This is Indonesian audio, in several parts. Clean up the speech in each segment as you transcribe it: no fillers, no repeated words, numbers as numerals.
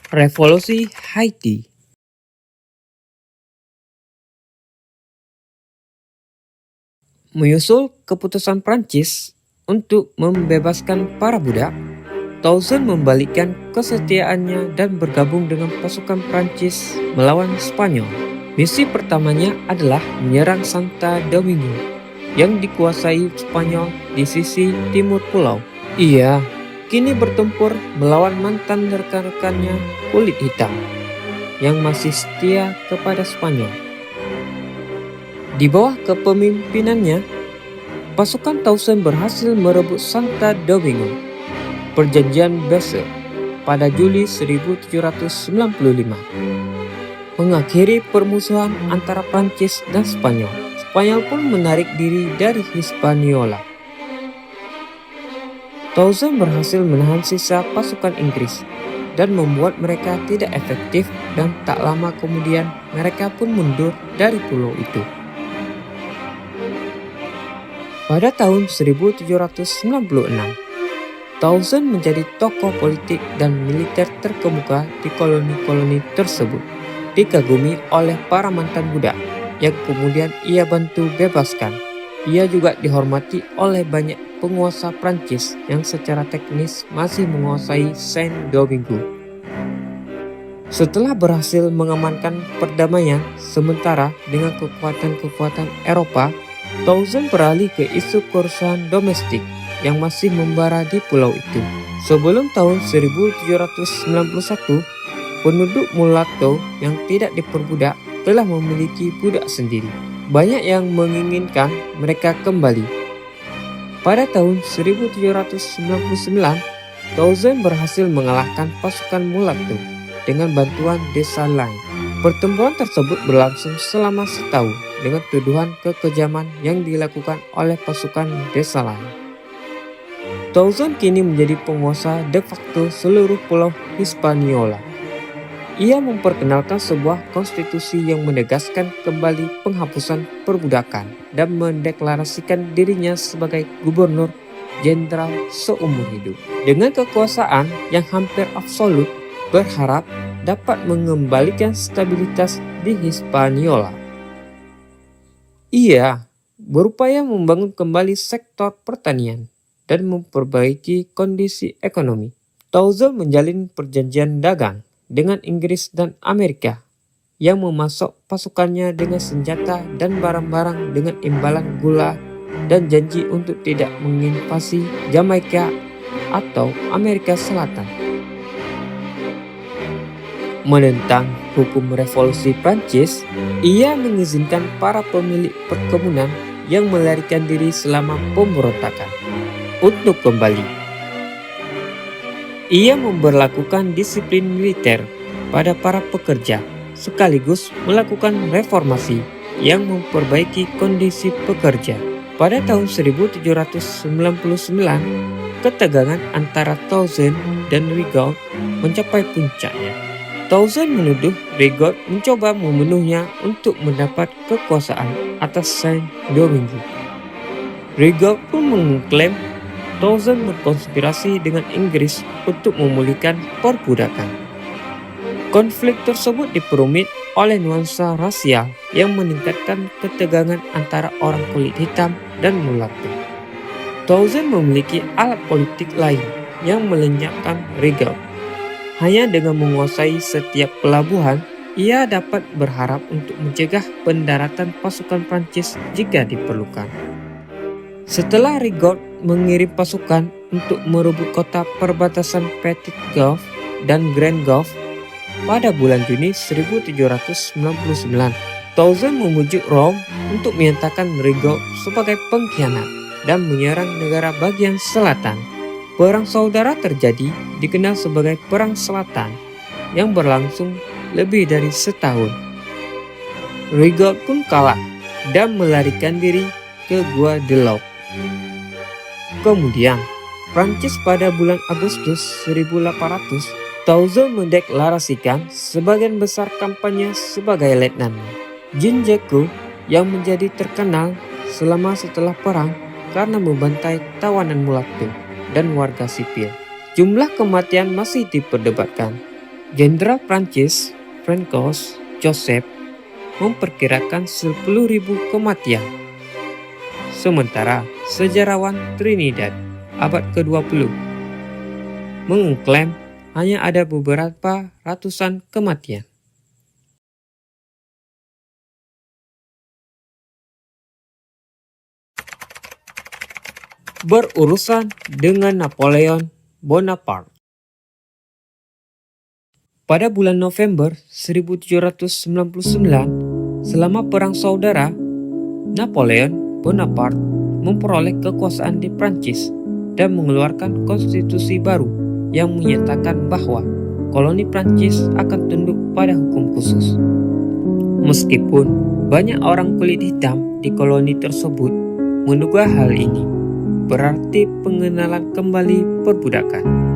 Revolusi Haiti. Menyusul keputusan Prancis untuk membebaskan para budak, Toussaint membalikkan kesetiaannya dan bergabung dengan pasukan Prancis melawan Spanyol. Misi pertamanya adalah menyerang Santo Domingo yang dikuasai Spanyol di sisi timur pulau. Ia kini bertempur melawan mantan rekan-rekannya kulit hitam yang masih setia kepada Spanyol. Di bawah kepemimpinannya, pasukan Toussaint berhasil merebut Santo Domingo. Perjanjian Basel pada Juli 1795 mengakhiri permusuhan antara Prancis dan Spanyol. Spanyol pun menarik diri dari Hispaniola. Toussaint berhasil menahan sisa pasukan Inggris dan membuat mereka tidak efektif, dan tak lama kemudian mereka pun mundur dari pulau itu. Pada tahun 1796, Toussaint menjadi tokoh politik dan militer terkemuka di koloni-koloni tersebut, dikagumi oleh para mantan budak yang kemudian ia bantu bebaskan. Ia juga dihormati oleh banyak penguasa Prancis yang secara teknis masih menguasai Saint-Domingue. Setelah berhasil mengamankan perdamaian sementara dengan kekuatan-kekuatan Eropa, Toussaint beralih ke isu kerusuhan domestik yang masih membara di pulau itu. Sebelum tahun 1791, penduduk mulatto yang tidak diperbudak telah memiliki budak sendiri. Banyak yang menginginkan mereka kembali. Pada tahun 1799, Toussaint berhasil mengalahkan pasukan mulatto dengan bantuan desa lain. Pertempuran tersebut berlangsung selama setahun dengan tuduhan kekejaman yang dilakukan oleh pasukan desa lain. Toussaint kini menjadi penguasa de facto seluruh pulau Hispaniola. Ia memperkenalkan sebuah konstitusi yang menegaskan kembali penghapusan perbudakan dan mendeklarasikan dirinya sebagai gubernur jenderal seumur hidup. Dengan kekuasaan yang hampir absolut, berharap dapat mengembalikan stabilitas di Hispaniola. Ia berupaya membangun kembali sektor pertanian dan memperbaiki kondisi ekonomi. Toussaint menjalin perjanjian dagang dengan Inggris dan Amerika yang memasok pasukannya dengan senjata dan barang-barang dengan imbalan gula dan janji untuk tidak menginvasi Jamaika atau Amerika Selatan. Menentang hukum revolusi Prancis, ia mengizinkan para pemilik perkebunan yang melarikan diri selama pemberontakan untuk kembali. Ia memberlakukan disiplin militer pada para pekerja, sekaligus melakukan reformasi yang memperbaiki kondisi pekerja. Pada tahun 1799, ketegangan antara Toussaint dan Rigaud mencapai puncaknya. Toussaint menuduh Rigaud mencoba membunuhnya untuk mendapat kekuasaan atas Saint-Domingue. Rigaud pun mengklaim Toussaint berkonspirasi dengan Inggris untuk memulihkan perbudakan. Konflik tersebut diperumit oleh nuansa rasial yang meningkatkan ketegangan antara orang kulit hitam dan mulatto. Toussaint memiliki alat politik lain yang melenyapkan Rigaud. Hanya dengan menguasai setiap pelabuhan, ia dapat berharap untuk mencegah pendaratan pasukan Prancis jika diperlukan. Setelah Rigaud mengirim pasukan untuk merebut kota perbatasan Petit Goâve dan Grand Goâve pada bulan Juni 1799, Toussaint memujuk Rome untuk menyatakan Rigaud sebagai pengkhianat dan menyerang negara bagian selatan. Perang saudara terjadi, dikenal sebagai Perang Selatan, yang berlangsung lebih dari setahun. Rigaud pun kalah dan melarikan diri ke Guadeloupe. Kemudian, Prancis pada bulan Agustus 1800, Toussaint mendeklarasikan sebagian besar kampanye sebagai letnannya. Jean Jacques yang menjadi terkenal selama setelah perang karena membantai tawanan mulatto dan warga sipil. Jumlah kematian masih diperdebatkan, Jenderal Prancis Francois Joseph memperkirakan 10.000 kematian. Sementara sejarawan Trinidad abad ke-20 mengklaim hanya ada beberapa ratusan kematian. Berurusan dengan Napoleon Bonaparte. Pada bulan November 1799, selama Perang Saudara, Napoleon Bonaparte memperoleh kekuasaan di Prancis dan mengeluarkan konstitusi baru yang menyatakan bahwa koloni Prancis akan tunduk pada hukum khusus. Meskipun banyak orang kulit hitam di koloni tersebut menduga hal ini berarti pengenalan kembali perbudakan.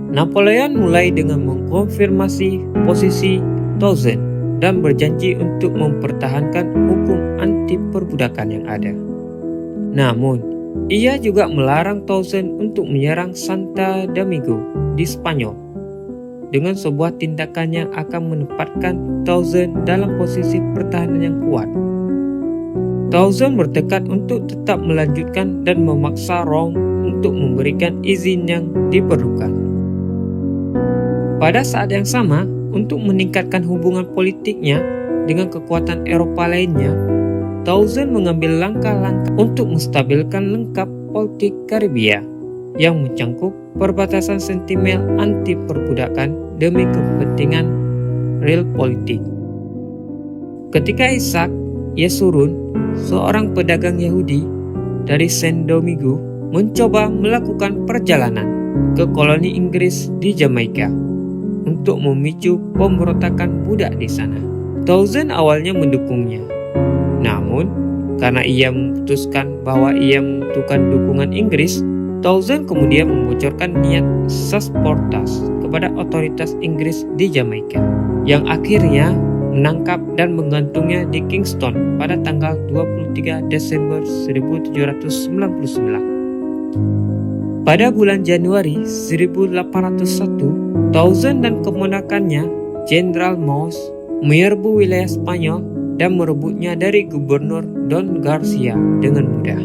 Napoleon mulai dengan mengkonfirmasi posisi Toussaint dan berjanji untuk mempertahankan hukum anti perbudakan yang ada. Namun, ia juga melarang Toussaint untuk menyerang Santo Domingo di Spanyol dengan sebuah tindakan yang akan menempatkan Toussaint dalam posisi pertahanan yang kuat. Toussaint bertekad untuk tetap melanjutkan dan memaksa Rome untuk memberikan izin yang diperlukan. Pada saat yang sama, untuk meningkatkan hubungan politiknya dengan kekuatan Eropa lainnya, Toussaint mengambil langkah-langkah untuk menstabilkan lengkap politik Karibia yang mencangkup perbatasan sentinel anti perbudakan demi kepentingan real politik. Ketika Isaac Yesurun, seorang pedagang Yahudi dari Saint Domingo, mencoba melakukan perjalanan ke koloni Inggris di Jamaika untuk memicu pemberontakan budak di sana. Toussaint awalnya mendukungnya. Namun, karena ia memutuskan bahwa ia membutuhkan dukungan Inggris, Toussaint kemudian membocorkan niat Sasportas kepada otoritas Inggris di Jamaika, yang akhirnya menangkap dan menggantungnya di Kingston pada tanggal 23 Desember 1799. Pada bulan Januari 1801, Toussaint dan keponakannya, Jenderal Maus, menyerbu wilayah Spanyol dan merebutnya dari Gubernur Don Garcia dengan mudah.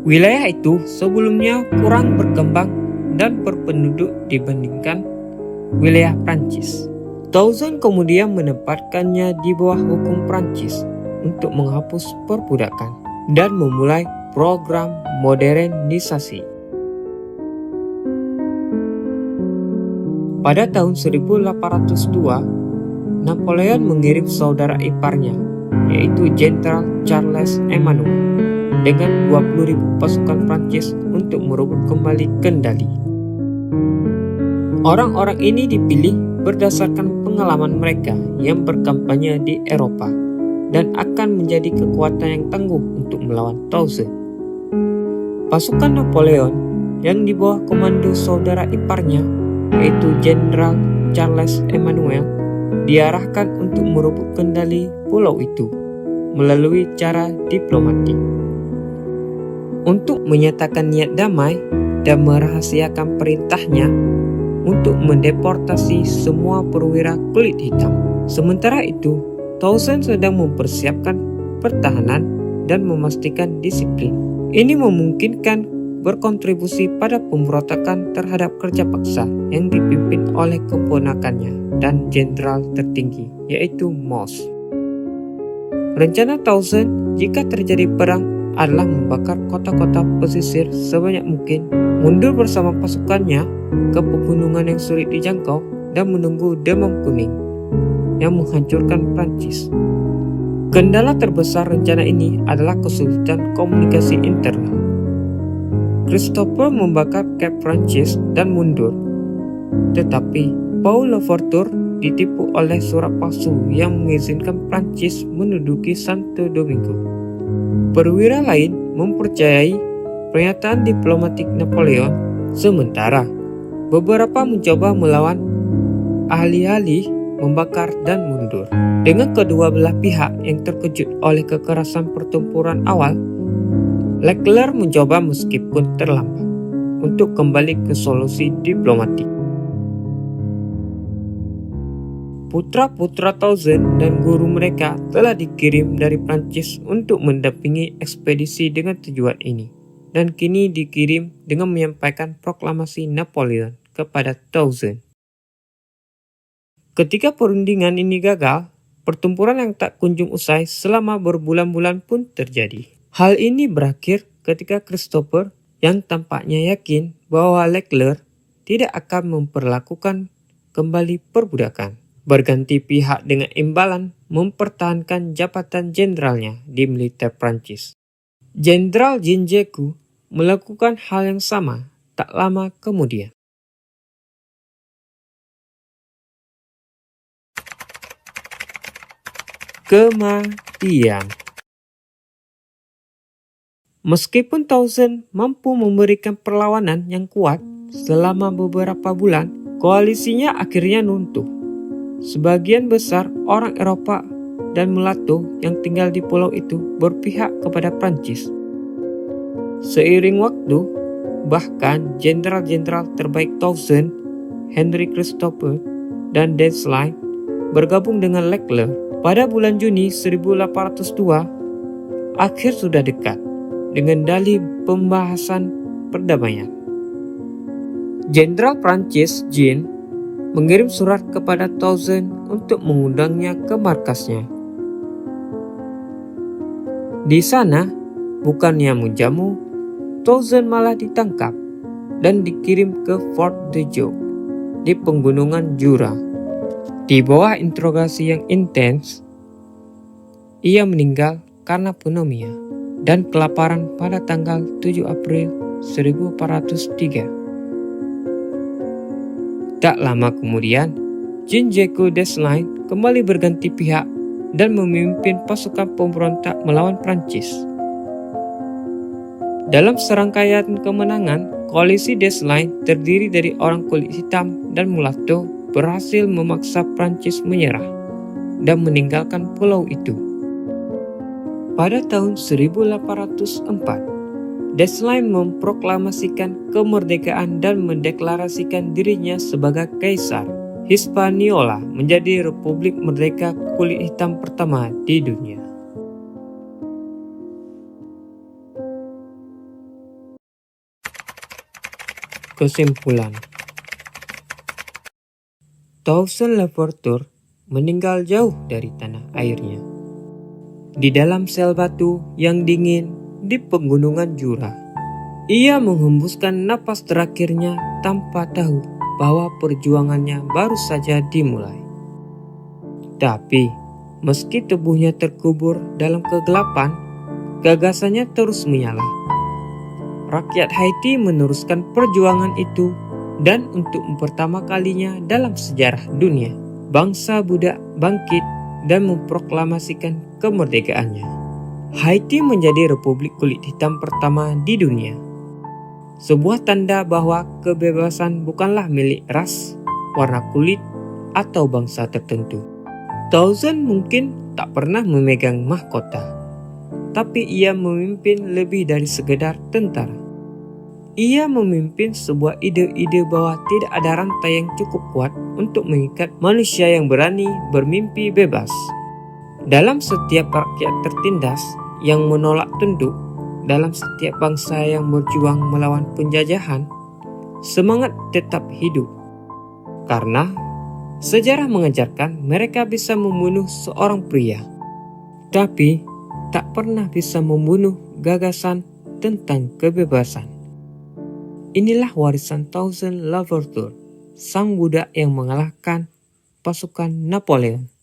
Wilayah itu sebelumnya kurang berkembang dan berpenduduk dibandingkan wilayah Prancis. Toussaint kemudian menempatkannya di bawah hukum Prancis untuk menghapus perbudakan dan memulai program modernisasi. Pada tahun 1802, Napoleon mengirim saudara iparnya, yaitu Jenderal Charles Emmanuel, dengan 20.000 pasukan Prancis untuk merebut kembali kendali. Orang-orang ini dipilih berdasarkan pengalaman mereka yang berkampanye di Eropa dan akan menjadi kekuatan yang tangguh untuk melawan Toussaint. Pasukan Napoleon yang di bawah komando saudara iparnya, yaitu Jenderal Charles Emmanuel, diarahkan untuk merebut kendali pulau itu melalui cara diplomatik. Untuk menyatakan niat damai dan merahasiakan perintahnya untuk mendeportasi semua perwira kulit hitam. Sementara itu, Toussaint sedang mempersiapkan pertahanan dan memastikan disiplin. Ini memungkinkan berkontribusi pada pemberontakan terhadap kerja paksa yang dipimpin oleh keponakannya dan jenderal tertinggi, yaitu Maus. Rencana Toussaint jika terjadi perang adalah membakar kota-kota pesisir sebanyak mungkin, mundur bersama pasukannya ke pegunungan yang sulit dijangkau, dan menunggu Demam Kuning yang menghancurkan Prancis. Kendala terbesar rencana ini adalah kesulitan komunikasi internal. Christopher membakar Cape Prancis dan mundur, tetapi Paul Louverture ditipu oleh surat palsu yang mengizinkan Prancis menduduki Santo Domingo. Perwira lain mempercayai pernyataan diplomatik Napoleon, sementara beberapa mencoba melawan, alih-alih membakar dan mundur. Dengan kedua belah pihak yang terkejut oleh kekerasan pertempuran awal, Leclerc mencoba meskipun terlambat untuk kembali ke solusi diplomatik. Putra-putra Tauzan dan guru mereka telah dikirim dari Prancis untuk mendampingi ekspedisi dengan tujuan ini, dan kini dikirim dengan menyampaikan proklamasi Napoleon kepada Tauzan. Ketika perundingan ini gagal, pertempuran yang tak kunjung usai selama berbulan-bulan pun terjadi. Hal ini berakhir ketika Christopher yang tampaknya yakin bahwa Leclerc tidak akan memperlakukan kembali perbudakan, berganti pihak dengan imbalan mempertahankan jabatan jenderalnya di militer Prancis. Jenderal Jean-Jacques melakukan hal yang sama tak lama kemudian. Kematian. Meskipun Tauzan mampu memberikan perlawanan yang kuat selama beberapa bulan, koalisinya akhirnya runtuh. Sebagian besar orang Eropa dan Melato yang tinggal di pulau itu berpihak kepada Prancis. Seiring waktu, bahkan jenderal-jenderal terbaik Tauzan, Henry Christopher, dan Dessalines bergabung dengan Leclerc. Pada bulan Juni 1802, akhir sudah dekat dengan dalih pembahasan perdamaian. Jenderal Prancis Jean mengirim surat kepada Tauzan untuk mengundangnya ke markasnya. Di sana, bukannya menjamu, Tauzan malah ditangkap dan dikirim ke Fort de Joux di pegunungan Jura. Di bawah interogasi yang intens, ia meninggal karena pneumonia dan kelaparan pada tanggal 7 April 1403. Tak lama kemudian, Jean-Jacques Dessalines kembali berganti pihak dan memimpin pasukan pemberontak melawan Prancis. Dalam serangkaian kemenangan, koalisi Dessalines terdiri dari orang kulit hitam dan Mulato berhasil memaksa Prancis menyerah dan meninggalkan pulau itu. Pada tahun 1804, Dessalines memproklamasikan kemerdekaan dan mendeklarasikan dirinya sebagai Kaisar. Hispaniola menjadi Republik Merdeka kulit hitam pertama di dunia. Kesimpulan, Tauzan Louverture meninggal jauh dari tanah airnya, di dalam sel batu yang dingin di pegunungan Jura. Ia menghembuskan napas terakhirnya tanpa tahu bahwa perjuangannya baru saja dimulai. Tapi, meski tubuhnya terkubur dalam kegelapan, gagasannya terus menyala. Rakyat Haiti meneruskan perjuangan itu, dan untuk pertama kalinya dalam sejarah dunia, bangsa budak bangkit dan memproklamasikan kemerdekaannya. Haiti menjadi Republik Kulit Hitam pertama di dunia. Sebuah tanda bahwa kebebasan bukanlah milik ras, warna kulit, atau bangsa tertentu. Tauzan mungkin tak pernah memegang mahkota, tapi ia memimpin lebih dari sekedar tentara. Ia memimpin sebuah ide-ide bahwa tidak ada rantai yang cukup kuat untuk mengikat manusia yang berani bermimpi bebas. Dalam setiap rakyat tertindas yang menolak tunduk, dalam setiap bangsa yang berjuang melawan penjajahan, semangat tetap hidup. Karena sejarah mengajarkan mereka bisa membunuh seorang pria, tapi tak pernah bisa membunuh gagasan tentang kebebasan. Inilah warisan Tauzan Louverture, sang budak yang mengalahkan pasukan Napoleon.